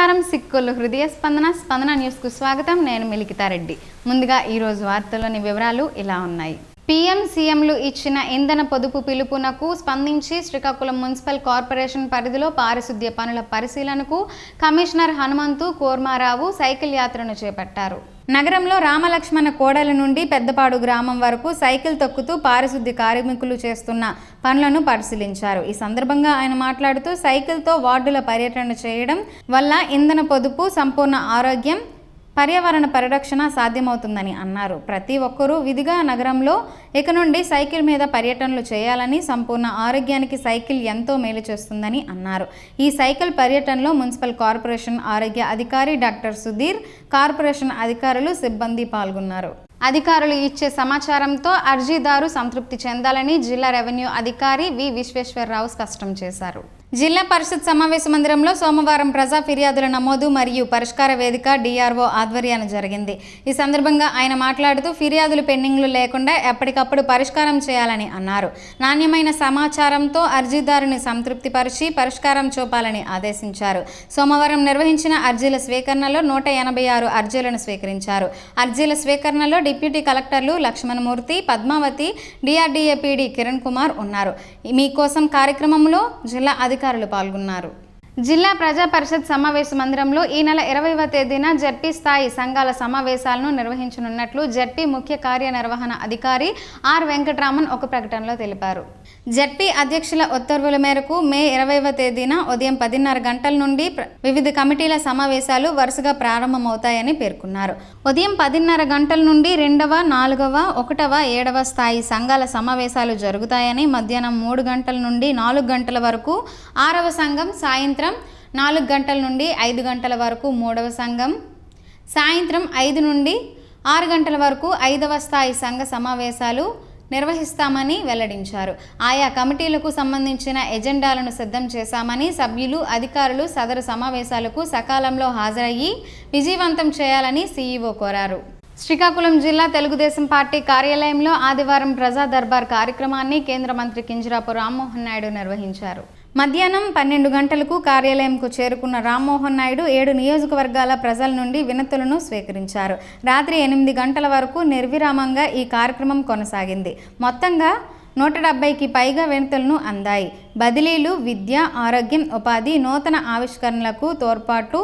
నమస్కారం సిక్కులు హృదయ స్పందన న్యూస్ కు స్వాగతం. నేను మిలికితారెడ్డి. ముందుగా ఈ రోజు వార్తల్లోని వివరాలు ఇలా ఉన్నాయి. పీఎం సీఎంలు ఇచ్చిన ఇంధన పొదుపు పిలుపునకు స్పందించి శ్రీకాకుళం మున్సిపల్ కార్పొరేషన్ పరిధిలో పారిశుద్ధ్య పనుల పరిశీలనకు కమిషనర్ హనుమంతు కోర్మారావు సైకిల్ యాత్రను చేపట్టారు. నగరంలో రామలక్ష్మణ కోడల నుండి పెద్దపాడు గ్రామం వరకు సైకిల్ తొక్కుతూ పారిశుద్ధ్య కార్మికులు చేస్తున్న పనులను పరిశీలించారు. ఈ సందర్భంగా ఆయన మాట్లాడుతూ సైకిల్తో వార్డుల పర్యటన చేయడం వల్ల ఇంధన పొదుపు, సంపూర్ణ ఆరోగ్యం, పర్యావరణ పరిరక్షణ సాధ్యమవుతుందని అన్నారు. ప్రతి ఒక్కరూ విధిగా నగరంలో ఇక నుండి సైకిల్ మీద పర్యటనలు చేయాలని, సంపూర్ణ ఆరోగ్యానికి సైకిల్ ఎంతో మేలు చేస్తుందని అన్నారు. ఈ సైకిల్ పర్యటనలో మున్సిపల్ కార్పొరేషన్ ఆరోగ్య అధికారి డాక్టర్ సుధీర్, కార్పొరేషన్ అధికారులు, సిబ్బంది పాల్గొన్నారు. అధికారులు ఇచ్చే సమాచారంతో అర్జీదారు సంతృప్తి చెందాలని జిల్లా రెవెన్యూ అధికారి వి విశ్వేశ్వరరావు స్పష్టం చేశారు. జిల్లా పరిషత్ సమావేశ మందిరంలో సోమవారం ప్రజా ఫిర్యాదుల నమోదు మరియు పరిష్కార వేదిక డిఆర్ఓ ఆధ్వర్యాన జరిగింది. ఈ సందర్భంగా ఆయన మాట్లాడుతూ ఫిర్యాదులు పెండింగ్లు లేకుండా ఎప్పటికప్పుడు పరిష్కారం చేయాలని అన్నారు. నాణ్యమైన సమాచారంతో అర్జీదారుని సంతృప్తిపరిచి పరిష్కారం చూపాలని ఆదేశించారు. సోమవారం నిర్వహించిన అర్జీల స్వీకరణలో 186 అర్జీలను స్వీకరించారు. అర్జీల స్వీకరణలో డిప్యూటీ కలెక్టర్లు లక్ష్మణమూర్తి, పద్మావతి, డిఆర్డీఏ పీడీ కిరణ్ కుమార్ ఉన్నారు. మీకోసం కార్యక్రమంలో జిల్లా అధికారులు పాల్గొన్నారు. జిల్లా ప్రజా పరిషత్ సమావేశ మందిరంలో ఈ నెల 20వ తేదీన జడ్పీ స్థాయి సంఘాల సమావేశాలను నిర్వహించనున్నట్లు జడ్పీ ముఖ్య కార్యనిర్వహణ అధికారి ఆర్ వెంకటరామన్ ఒక ప్రకటనలో తెలిపారు. జడ్పీ అధ్యక్షుల ఉత్తర్వుల మేరకు మే 20వ తేదీన ఉదయం 10:30 గంటల నుండి వివిధ కమిటీల సమావేశాలు వరుసగా ప్రారంభమవుతాయని పేర్కొన్నారు. ఉదయం 10:30 గంటల నుండి 2వ, 4వ, 1వ, 7వ స్థాయి సంఘాల సమావేశాలు జరుగుతాయని, మధ్యాహ్నం 3 గంటల నుండి 4 గంటల వరకు 6వ సంఘం, సాయంత్రం 4 గంటల నుండి 5 గంటల వరకు 3వ సంఘం, సాయంత్రం 5 నుండి 6 గంటల వరకు 5వ స్థాయి సంఘ సమావేశాలు నిర్వహిస్తామని వెల్లడించారు. ఆయా కమిటీలకు సంబంధించిన ఎజెండాలను సిద్ధం చేశామని, సభ్యులు, అధికారులు సదరు సమావేశాలకు సకాలంలో హాజరయ్యి విజయవంతం చేయాలని సీఈఓ కోరారు. శ్రీకాకుళం జిల్లా తెలుగుదేశం పార్టీ కార్యాలయంలో ఆదివారం ప్రజా దర్బార్ కార్యక్రమాన్ని కేంద్ర మంత్రి కింజరాపు రామ్మోహన్ నాయుడు నిర్వహించారు. మధ్యాహ్నం 12 గంటలకు కార్యాలయంకు చేరుకున్న రామ్మోహన్ నాయుడు 7 నియోజకవర్గాల ప్రజల నుండి వినతులను స్వీకరించారు. రాత్రి 8 గంటల వరకు నిర్విరామంగా ఈ కార్యక్రమం కొనసాగింది. మొత్తంగా 170కి పైగా వినతులను అందాయి. బదిలీలు, విద్య, ఆరోగ్యం, ఉపాధి, నూతన ఆవిష్కరణలకు తోడ్పాటు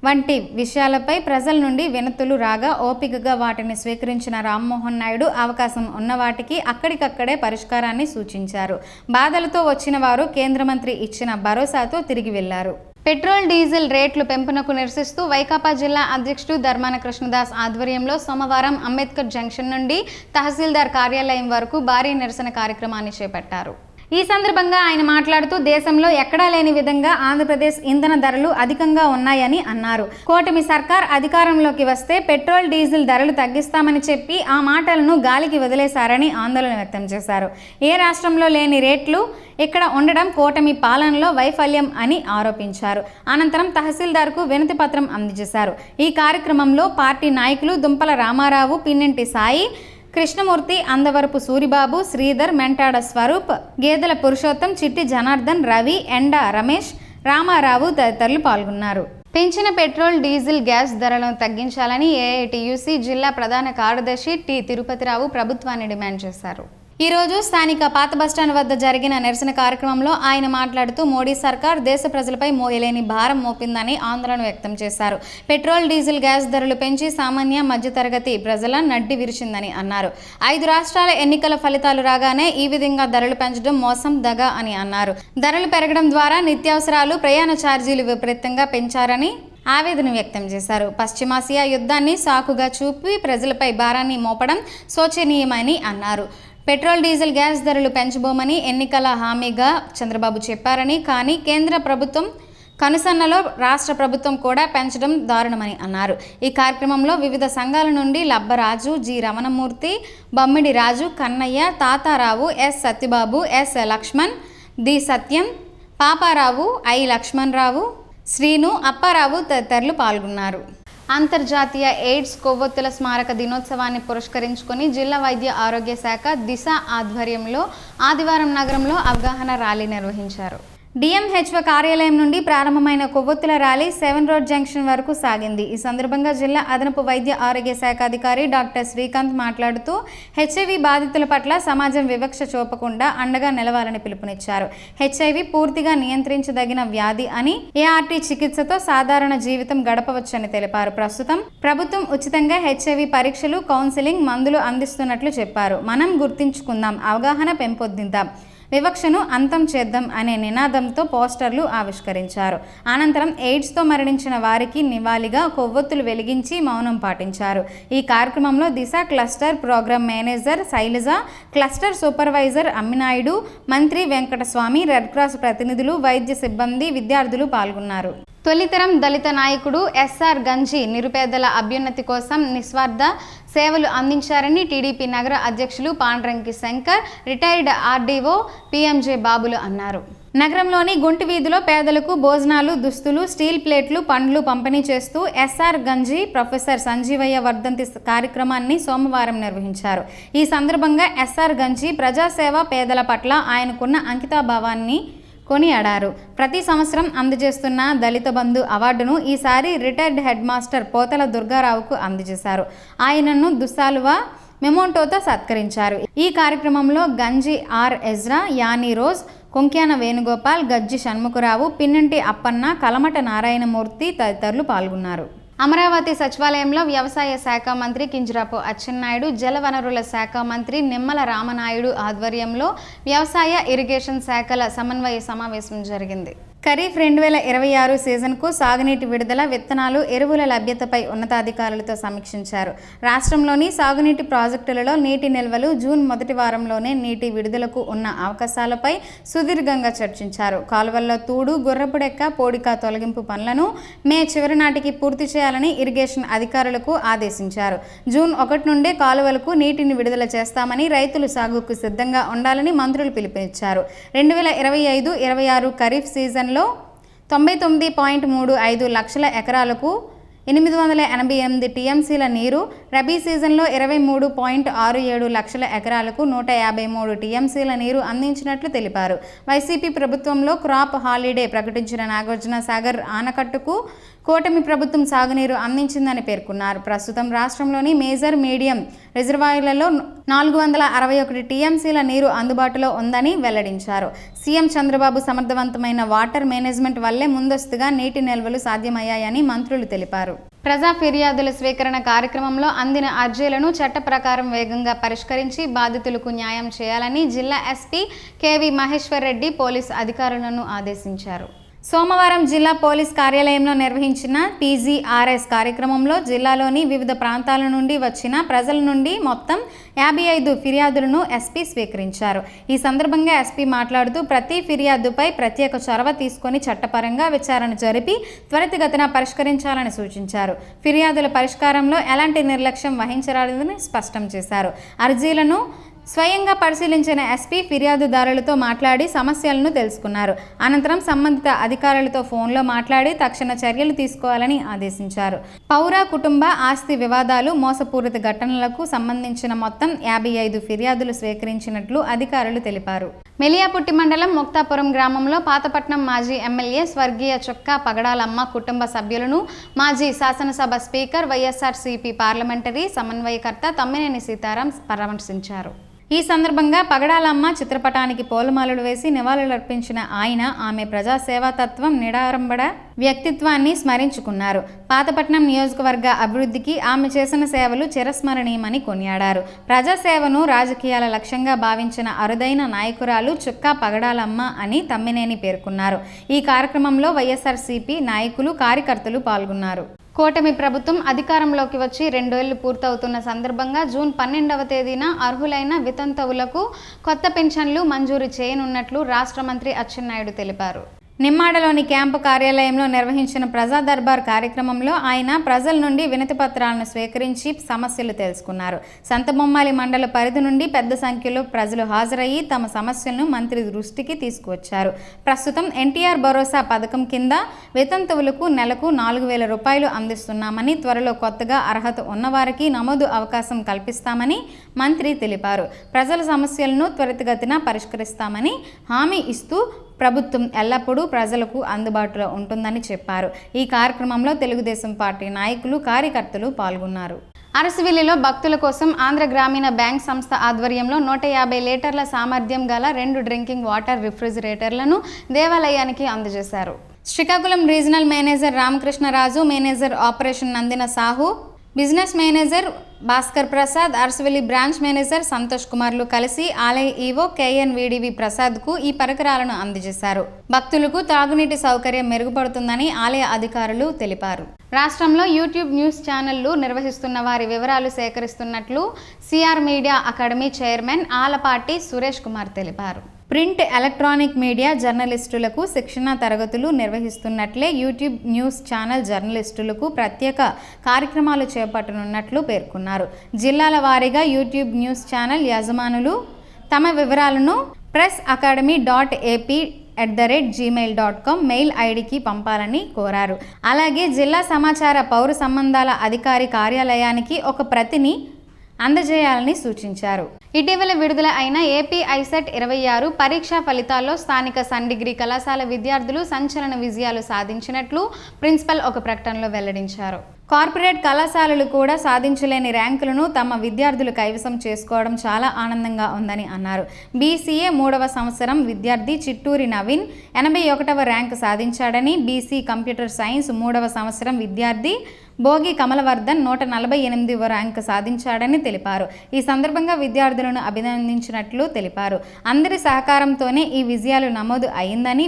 వంటి విషయాలపై ప్రజల నుండి వినతులు రాగా ఓపికగా వాటిని స్వీకరించిన రామ్మోహన్ నాయుడు అవకాశం ఉన్న వాటికి అక్కడికక్కడే పరిష్కారాన్ని సూచించారు. బాధలతో వచ్చిన వారు కేంద్ర మంత్రి ఇచ్చిన భరోసాతో తిరిగి వెళ్లారు. పెట్రోల్, డీజిల్ రేట్లు పెంపునకు నిరసిస్తూ వైకాపా జిల్లా అధ్యక్షుడు ధర్మాన కృష్ణదాస్ ఆధ్వర్యంలో సోమవారం అంబేద్కర్ జంక్షన్ నుండి తహసీల్దార్ కార్యాలయం వరకు భారీ నిరసన కార్యక్రమాన్ని చేపట్టారు. ఈ సందర్భంగా ఆయన మాట్లాడుతూ దేశంలో ఎక్కడా లేని విధంగా ఆంధ్రప్రదేశ్ ఇంధన ధరలు అధికంగా ఉన్నాయని అన్నారు. కూటమి సర్కార్ అధికారంలోకి వస్తే పెట్రోల్, డీజిల్ ధరలు తగ్గిస్తామని చెప్పి ఆ మాటలను గాలికి వదిలేశారని ఆందోళన వ్యక్తం చేశారు. ఏ రాష్ట్రంలో లేని రేట్లు ఇక్కడ ఉండడం కూటమి పాలనలో వైఫల్యం అని ఆరోపించారు. అనంతరం తహసీల్దార్కు వినతి పత్రం అందజేశారు. ఈ కార్యక్రమంలో పార్టీ నాయకులు దుంపల రామారావు, పిన్నెంటి సాయి, కృష్ణమూర్తి, అందవరపు సూరిబాబు, శ్రీధర్, మెంటాడ స్వరూప్, గేదెల పురుషోత్తం, చిట్టి జనార్దన్, రవి, ఎండా రమేష్, రామారావు తదితరులు పాల్గొన్నారు. పెంచిన పెట్రోల్, డీజిల్, గ్యాస్ ధరలను తగ్గించాలని ఏఐటీయూసీ జిల్లా ప్రధాన కార్యదర్శి టి తిరుపతిరావు ప్రభుత్వాన్ని డిమాండ్ చేశారు. ఈరోజు స్థానిక పాత బస్టాండ్ వద్ద జరిగిన నిరసన కార్యక్రమంలో ఆయన మాట్లాడుతూ మోడీ సర్కార్ దేశ ప్రజలపై మోయలేని భారం మోపిందని ఆందోళన వ్యక్తం చేశారు. పెట్రోల్, డీజిల్, గ్యాస్ ధరలు పెంచి సామాన్య, మధ్యతరగతి ప్రజల నడ్డి విరిచిందని అన్నారు. 5 రాష్ట్రాల ఎన్నికల ఫలితాలు రాగానే ఈ విధంగా ధరలు పెంచడం మోసం, దగ అని అన్నారు. ధరలు పెరగడం ద్వారా నిత్యావసరాలు, ప్రయాణ ఛార్జీలు విపరీతంగా పెంచారని ఆవేదన వ్యక్తం చేశారు. పశ్చిమాసియా యుద్ధాన్ని సాకుగా చూపి ప్రజలపై భారాన్ని మోపడం శోచనీయమని అన్నారు. పెట్రోల్, డీజిల్, గ్యాస్ ధరలు పెంచబోమని ఎన్నికల హామీగా చంద్రబాబు చెప్పారని, కానీ కేంద్ర ప్రభుత్వం కనుసన్నలో రాష్ట్ర ప్రభుత్వం కూడా పెంచడం దారుణమని అన్నారు. ఈ కార్యక్రమంలో వివిధ సంఘాల నుండి Labbaraju, G Ramanamurthy, Bommidi Raju, Kannayya, Tatarao, S Satyababu, S Lakshman, D Satyam, Paparao, I Lakshmanarao, Srinu, Apparao తదితరులు పాల్గొన్నారు. అంతర్జాతీయ ఎయిడ్స్ కొవ్వొత్తుల స్మారక దినోత్సవాన్ని పురస్కరించుకొని జిల్లా వైద్య ఆరోగ్య శాఖ దిశ ఆధ్వర్యంలో ఆదివారం నగరంలో అవగాహన ర్యాలీ నిర్వహించారు. డిఎంహెచ్ఓ కార్యాలయం నుండి ప్రారంభమైన కొవ్వొత్తుల ర్యాలీ 7 రోడ్ జంక్షన్ వరకు సాగింది. ఈ సందర్భంగా జిల్లా అదనపు వైద్య ఆరోగ్య శాఖ అధికారి డాక్టర్ శ్రీకాంత్ మాట్లాడుతూ హెచ్ఐవి బాధితుల పట్ల సమాజం వివక్ష చూపకుండా అండగా నిలవాలని పిలుపునిచ్చారు. హెచ్ఐవి పూర్తిగా నియంత్రించదగిన వ్యాధి అని, ఏఆర్టీ చికిత్సతో సాధారణ జీవితం గడపవచ్చని తెలిపారు. ప్రస్తుతం ప్రభుత్వం ఉచితంగా హెచ్ఐవి పరీక్షలు, కౌన్సిలింగ్, మందులు అందిస్తున్నట్లు చెప్పారు. మనం గుర్తించుకుందాం, అవగాహన పెంపొందిద్దాం, వివక్షను అంతం చేద్దాం అనే నినాదంతో పోస్టర్లు ఆవిష్కరించారు. అనంతరం ఎయిడ్స్తో మరణించిన వారికి నివాళిగా కొవ్వొత్తులు వెలిగించి మౌనం పాటించారు. ఈ కార్యక్రమంలో Disha cluster programme manager Sailaja, cluster supervisor Amminaidu, మంత్రి వెంకటస్వామి, రెడ్ క్రాస్ ప్రతినిధులు, వైద్య సిబ్బంది, విద్యార్థులు పాల్గొన్నారు. తొలితరం దళిత నాయకుడు ఎస్ఆర్ గంజి నిరుపేదల అభ్యున్నతి కోసం నిస్వార్థ సేవలు అందించారని టీడీపీ నగర అధ్యక్షులు Pandranki Shankar, retired RDO PMJ బాబులు అన్నారు. నగరంలోని గుంటి వీధిలో పేదలకు భోజనాలు, దుస్తులు, స్టీల్ ప్లేట్లు, పండ్లు పంపిణీ చేస్తూ ఎస్ఆర్ గంజి ప్రొఫెసర్ సంజీవయ్య వర్ధంతి కార్యక్రమాన్ని సోమవారం నిర్వహించారు. ఈ సందర్భంగా ఎస్ఆర్ గంజి ప్రజాసేవ, పేదల పట్ల ఆయనకున్న అంకితాభావాన్ని కొనియాడారు. ప్రతి సంవత్సరం అందజేస్తున్న దళిత బంధు అవార్డును ఈసారి రిటైర్డ్ హెడ్ మాస్టర్ పోతల దుర్గారావుకు అందజేశారు. ఆయనను దుస్సాలువా మెమోంటోతో సత్కరించారు. ఈ కార్యక్రమంలో Ganji R Ezra, Annie Rose, Konkyana Venugopal, Gajji Shanmukharao, Pinnanti Appanna, Kalamata Narayanamurthy తదితరులు పాల్గొన్నారు. అమరావతి సచివాలయంలో వ్యవసాయ శాఖ మంత్రి కింజరాపు అచ్చెన్నాయుడు, జలవనరుల శాఖ మంత్రి నిమ్మల రామనాయుడు ఆధ్వర్యంలో వ్యవసాయ, ఇరిగేషన్ శాఖల సమన్వయ సమావేశం జరిగింది. ఖరీఫ్ 2026 సీజన్కు సాగునీటి విడుదల, విత్తనాలు, ఎరువుల లభ్యతపై ఉన్నతాధికారులతో సమీక్షించారు. రాష్ట్రంలోని సాగునీటి ప్రాజెక్టులలో నీటి నిల్వలు, జూన్ మొదటి వారంలోనే నీటి విడుదలకు ఉన్న అవకాశాలపై సుదీర్ఘంగా చర్చించారు. కాలువల్లో తూడు, గుర్రపుడెక్క, పోడిక తొలగింపు పనులను మే చివరి నాటికి పూర్తి చేయాలని ఇరిగేషన్ అధికారులకు ఆదేశించారు. జూన్ 1 నుండే కాలువలకు నీటిని విడుదల చేస్తామని, రైతులు సాగుకు సిద్ధంగా ఉండాలని మంత్రులు పిలుపునిచ్చారు. 2025-26 ఖరీఫ్ సీజన్లో 99.35 లక్షల ఎకరాలకు 888 టీఎంసీల నీరు, రబీ సీజన్లో 23.67 లక్షల ఎకరాలకు 153 టీఎంసీల నీరు అందించినట్లు తెలిపారు. వైసీపీ ప్రభుత్వంలో క్రాప్ హాలిడే ప్రకటించిన నాగార్జున సాగర్ ఆనకట్టుకు కూటమి ప్రభుత్వం సాగునీరు అందించిందని పేర్కొన్నారు. ప్రస్తుతం రాష్ట్రంలోని మేజర్, మీడియం రిజర్వాయర్లలో 461 టీఎంసీల నీరు అందుబాటులో ఉందని వెల్లడించారు. సీఎం చంద్రబాబు సమర్థవంతమైన వాటర్ మేనేజ్మెంట్ వల్లే ముందస్తుగా నీటి నిల్వలు సాధ్యమయ్యాయని మంత్రులు తెలిపారు. ప్రజా ఫిర్యాదుల స్వీకరణ కార్యక్రమంలో అందిన అర్జీలను చట్ట ప్రకారం వేగంగా పరిష్కరించి బాధితులకు న్యాయం చేయాలని జిల్లా SP KV Maheshwar Reddy police అధికారులను ఆదేశించారు. సోమవారం జిల్లా పోలీస్ కార్యాలయంలో నిర్వహించిన పీజీఆర్ఎస్ కార్యక్రమంలో జిల్లాలోని వివిధ ప్రాంతాల నుండి వచ్చిన ప్రజల నుండి మొత్తం 55 ఫిర్యాదులను ఎస్పీ స్వీకరించారు. ఈ సందర్భంగా ఎస్పీ మాట్లాడుతూ ప్రతి ఫిర్యాదుపై ప్రత్యేక చొరవ తీసుకొని చట్టపరంగా విచారణ జరిపి త్వరితగతిన పరిష్కరించాలని సూచించారు. ఫిర్యాదుల పరిష్కారంలో ఎలాంటి నిర్లక్ష్యం వహించరాదని స్పష్టం చేశారు. అర్జీలను స్వయంగా పరిశీలించిన ఎస్పీ ఫిర్యాదుదారులతో మాట్లాడి సమస్యలను తెలుసుకున్నారు. అనంతరం సంబంధిత అధికారులతో ఫోన్లో మాట్లాడి తక్షణ చర్యలు తీసుకోవాలని ఆదేశించారు. పౌర, కుటుంబ, ఆస్తి వివాదాలు, మోసపూరిత ఘటనలకు సంబంధించిన మొత్తం 55 ఫిర్యాదులు స్వీకరించినట్లు అధికారులు తెలిపారు. మెలియాపుట్టి మండలం ముక్తాపురం గ్రామంలో పాతపట్నం మాజీ ఎమ్మెల్యే స్వర్గీయ చొక్కా పగడాలమ్మ కుటుంబ సభ్యులను మాజీ శాసనసభ స్పీకర్, వైఎస్ఆర్సీపీ పార్లమెంటరీ సమన్వయకర్త తమ్మినేని సీతారాం పరామర్శించారు. ఈ సందర్భంగా పగడాలమ్మ చిత్రపటానికి పూలమాలలు వేసి నివాళులర్పించిన ఆయన ఆమె ప్రజాసేవాతత్వం, నిడారంబడ వ్యక్తిత్వాన్ని స్మరించుకున్నారు. పాతపట్నం నియోజకవర్గ అభివృద్ధికి ఆమె చేసిన సేవలు చిరస్మరణీయమని కొనియాడారు. ప్రజాసేవను రాజకీయాల లక్ష్యంగా భావించిన అరుదైన నాయకురాలు చుక్కా పగడాలమ్మ అని తమ్మినేని పేర్కొన్నారు. ఈ కార్యక్రమంలో వైఎస్ఆర్సీపీ నాయకులు, కార్యకర్తలు పాల్గొన్నారు. కూటమి ప్రభుత్వం అధికారంలోకి వచ్చి 2 ఏళ్లు పూర్తవుతున్న సందర్భంగా జూన్ 12వ తేదీన అర్హులైన వితంతువులకు కొత్త పెన్షన్లు మంజూరు చేయనున్నట్లు రాష్ట్ర మంత్రి అచ్చెన్నాయుడు తెలిపారు. నిమ్మాడలోని క్యాంపు కార్యాలయంలో నిర్వహించిన ప్రజా దర్బార్ కార్యక్రమంలో ఆయన ప్రజల నుండి వినతి పత్రాలను స్వీకరించి సమస్యలు తెలుసుకున్నారు. సంతబొమ్మాలి మండల పరిధి నుండి పెద్ద సంఖ్యలో ప్రజలు హాజరయ్యి తమ సమస్యలను మంత్రి దృష్టికి తీసుకువచ్చారు. ప్రస్తుతం ఎన్టీఆర్ భరోసా పథకం కింద వితంతువులకు నెలకు 4,000 రూపాయలు అందిస్తున్నామని, త్వరలో కొత్తగా అర్హత ఉన్నవారికి నమోదు అవకాశం కల్పిస్తామని మంత్రి తెలిపారు. ప్రజల సమస్యలను త్వరితగతిన పరిష్కరిస్తామని హామీ ఇస్తూ ప్రభుత్వం ఎల్లప్పుడూ ప్రజలకు అందుబాటులో ఉంటుందని చెప్పారు. ఈ కార్యక్రమంలో తెలుగుదేశం పార్టీ నాయకులు, కార్యకర్తలు పాల్గొన్నారు. అరసవిల్లిలో భక్తుల కోసం ఆంధ్ర గ్రామీణ బ్యాంక్ సంస్థ ఆధ్వర్యంలో 150 లీటర్ల సామర్థ్యం గల 2 డ్రింకింగ్ వాటర్ రిఫ్రిజిరేటర్లను దేవాలయానికి అందజేశారు. Srikakulam regional manager Ramakrishnaraju, manager operation Nandina Sahu, business manager Bhaskar Prasad, Arasavilli branch manager Santosh కుమార్లు కలిసి ఆలయ ఈవో KNVDV ప్రసాద్కు ఈ పరికరాలను అందజేశారు. భక్తులకు తాగునీటి సౌకర్యం మెరుగుపడుతుందని ఆలయ అధికారులు తెలిపారు. రాష్ట్రంలో యూట్యూబ్ న్యూస్ ఛానళ్లు నిర్వహిస్తున్న వారి వివరాలు సేకరిస్తున్నట్లు CR media academy chairman Alapati Suresh Kumar తెలిపారు. ప్రింట్, ఎలక్ట్రానిక్ మీడియా జర్నలిస్టులకు శిక్షణ తరగతులు నిర్వహిస్తున్నట్లే యూట్యూబ్ న్యూస్ ఛానల్ జర్నలిస్టులకు ప్రత్యేక కార్యక్రమాలు చేపట్టనున్నట్లు పేర్కొన్నారు. జిల్లాల వారీగా యూట్యూబ్ న్యూస్ ఛానల్ యజమానులు తమ వివరాలను pressacademy.ap@gmail.com మెయిల్ ఐడికి పంపాలని కోరారు. అలాగే జిల్లా సమాచార పౌర సంబంధాల అధికారి కార్యాలయానికి ఒక ప్రతిని అందజేయాలని సూచించారు. ఇటీవల విడుదల అయిన ఏపీ ఐసెట్ 26 పరీక్షా ఫలితాల్లో స్థానిక సన్ డిగ్రీ కళాశాల విద్యార్థులు సంచలన విజయాలు సాధించినట్లు ప్రిన్సిపల్ ఒక ప్రకటనలో వెల్లడించారు. కార్పొరేట్ కళాశాలలు కూడా సాధించలేని ర్యాంకులను తమ విద్యార్థులు కైవసం చేసుకోవడం చాలా ఆనందంగా ఉందని అన్నారు. BCA 3వ సంవత్సరం విద్యార్థి చిట్టూరి నవీన్ 81వ ర్యాంకు సాధించాడని, BC కంప్యూటర్ సైన్స్ 3వ సంవత్సరం విద్యార్థి భోగి కమలవర్ధన్ 148వ ర్యాంకు సాధించాడని తెలిపారు. ఈ సందర్భంగా విద్యార్థులను అభినందించినట్లు తెలిపారు. అందరి సహకారంతోనే ఈ విజయాలు నమోదు అయిందని,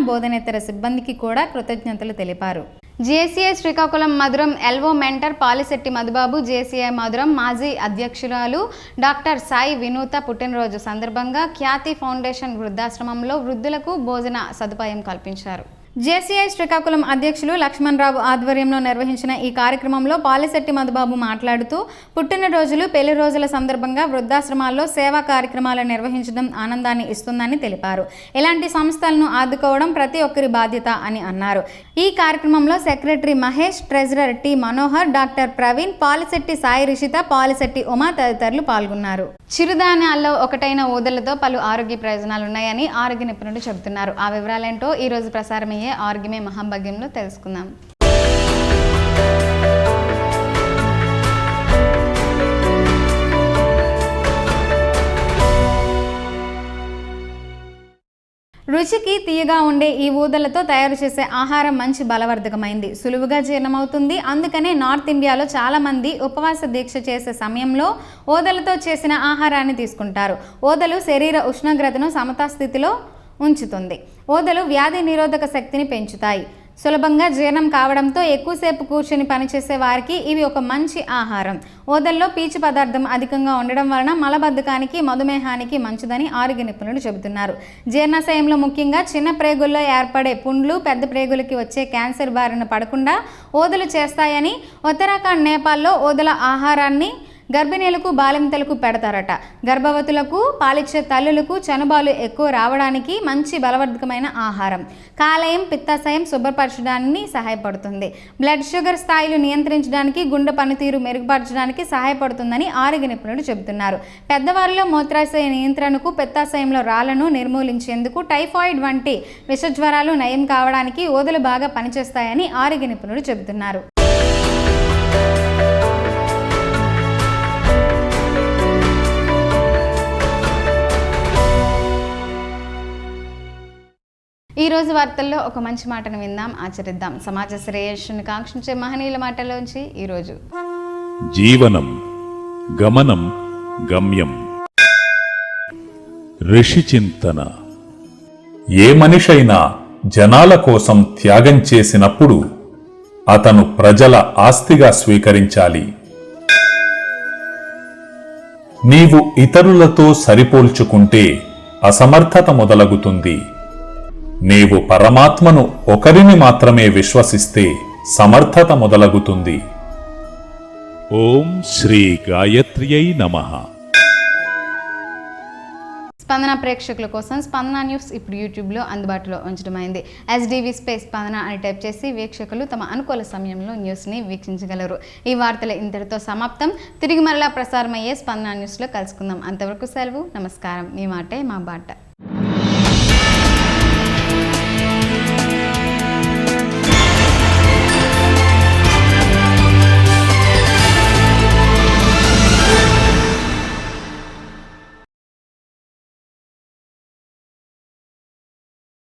బోధనేతర సిబ్బందికి కూడా కృతజ్ఞతలు తెలిపారు. JCI శ్రీకాకుళం మధురం LO mentor Polishetty Madhubabu, JCI మధురం మాజీ అధ్యక్షురాలు డాక్టర్ సాయి వినూత పుట్టినరోజు సందర్భంగా ఖ్యాతి ఫౌండేషన్ వృద్ధాశ్రమంలో వృద్ధులకు భోజన సదుపాయం కల్పించారు. JCI శ్రీకాకుళం అధ్యక్షులు లక్ష్మణరావు ఆధ్వర్యంలో నిర్వహించిన ఈ కార్యక్రమంలో పాలిశెట్టి మధుబాబు మాట్లాడుతూ, పుట్టినరోజులు, పెళ్లి రోజుల సందర్భంగా వృద్ధాశ్రమాల్లో సేవా కార్యక్రమాలు నిర్వహించడం ఆనందాన్ని ఇస్తుందని తెలిపారు. ఇలాంటి సంస్థలను ఆదుకోవడం ప్రతి ఒక్కరి బాధ్యత అని అన్నారు. ఈ కార్యక్రమంలో secretary Mahesh, treasurer T Manohar, doctor Praveen, Palisetti Sai Rishitha, Palisetti Uma తదితరులు పాల్గొన్నారు. చిరుధాన్యాల్లో ఒకటైన ఊదలతో పలు ఆరోగ్య ప్రయోజనాలున్నాయని ఆరోగ్య నిపుణులు చెబుతున్నారు. ఆ వివరాలేంటో ఈ రోజు ప్రసారమయ్యే ఆరోగ్యమే మహాభాగ్యంలో తెలుసుకుందాం. రుచికి తీయగా ఉండే ఈ ఊదలతో తయారు చేసే ఆహారం మంచి బలవర్ధకమైంది, సులువుగా జీర్ణమవుతుంది. అందుకనే నార్త్ ఇండియాలో చాలామంది ఉపవాస దీక్ష చేసే సమయంలో ఊదలతో చేసిన ఆహారాన్ని తీసుకుంటారు. ఊదలు శరీర ఉష్ణోగ్రతను సమతాస్థితిలో ఉంచుతుంది. ఊదలు వ్యాధి నిరోధక శక్తిని పెంచుతాయి. సులభంగా జీర్ణం కావడంతో ఎక్కువసేపు కూర్చొని పనిచేసే వారికి ఇవి ఒక మంచి ఆహారం. ఊదల్లో పీచు పదార్థం అధికంగా ఉండడం వలన మలబద్ధకానికి, మధుమేహానికి మంచిదని ఆరోగ్య నిపుణులు చెబుతున్నారు. జీర్ణాశయంలో ముఖ్యంగా చిన్న ప్రేగుల్లో ఏర్పడే పుండ్లు పెద్ద ప్రేగులకి వచ్చే క్యాన్సర్ బారిన పడకుండా ఊదలు చేస్తాయని, ఉత్తరాఖండ్, నేపాల్లో ఊదల ఆహారాన్ని గర్భిణీలకు, బాలింతలకు పెడతారట. గర్భవతులకు, పాలిచ్చే తల్లులకు చనుబాలు ఎక్కువ రావడానికి మంచి బలవర్ధకమైన ఆహారం. కాలేయం, పిత్తాశయం శుభ్రపరచడానికి సహాయపడుతుంది. బ్లడ్ షుగర్ స్థాయిలు నియంత్రించడానికి, గుండె పనితీరు మెరుగుపరచడానికి సహాయపడుతుందని ఆరోగ్య నిపుణులు చెబుతున్నారు. పెద్దవారిలో మూత్రాశయ నియంత్రణకు, పిత్తాశయంలో రాళ్లను నిర్మూలించేందుకు, టైఫాయిడ్ వంటి విషజ్వరాలు నయం కావడానికి ఊదలు బాగా పనిచేస్తాయని ఆరోగ్య నిపుణులు చెబుతున్నారు. ఈ రోజు వార్తల్లో ఒక మంచి మాటను విందాం, ఆచరిద్దాం. సమాజ శ్రేయస్సును కాంక్షించే మహనీయుల మాటలోంచి ఈరోజు. జీవనం గమనం గమ్యం. ఋషి చింతన. ఏ మనిషైనా జనాల కోసం త్యాగం చేసినప్పుడు అతను ప్రజల ఆస్తిగా స్వీకరించాలి. నీవు ఇతరులతో సరిపోల్చుకుంటే అసమర్థత మొదలగుతుంది. నీవు పరమాత్మను ఒకరిని మాత్రమే విశ్వసిస్తే సమర్థత మొదలగుతుంది. ఓం శ్రీ గాయత్ర్యై నమః. స్పందన ప్రేక్షకుల కోసం స్పందన న్యూస్ ఇప్పుడు యూట్యూబ్లో అందుబాటులో ఉంచడమైంది. SDV స్పేస్ స్పందన అని టైప్ చేసి వీక్షకులు తమ అనుకూల సమయంలో న్యూస్ని వీక్షించగలరు. ఈ వార్తలు ఇంతటితో సమాప్తం. తిరిగి మరలా ప్రసారమయ్యే స్పందన న్యూస్లో కలుసుకుందాం. అంతవరకు సెలవు. నమస్కారం. మీ మాటే మా బాట.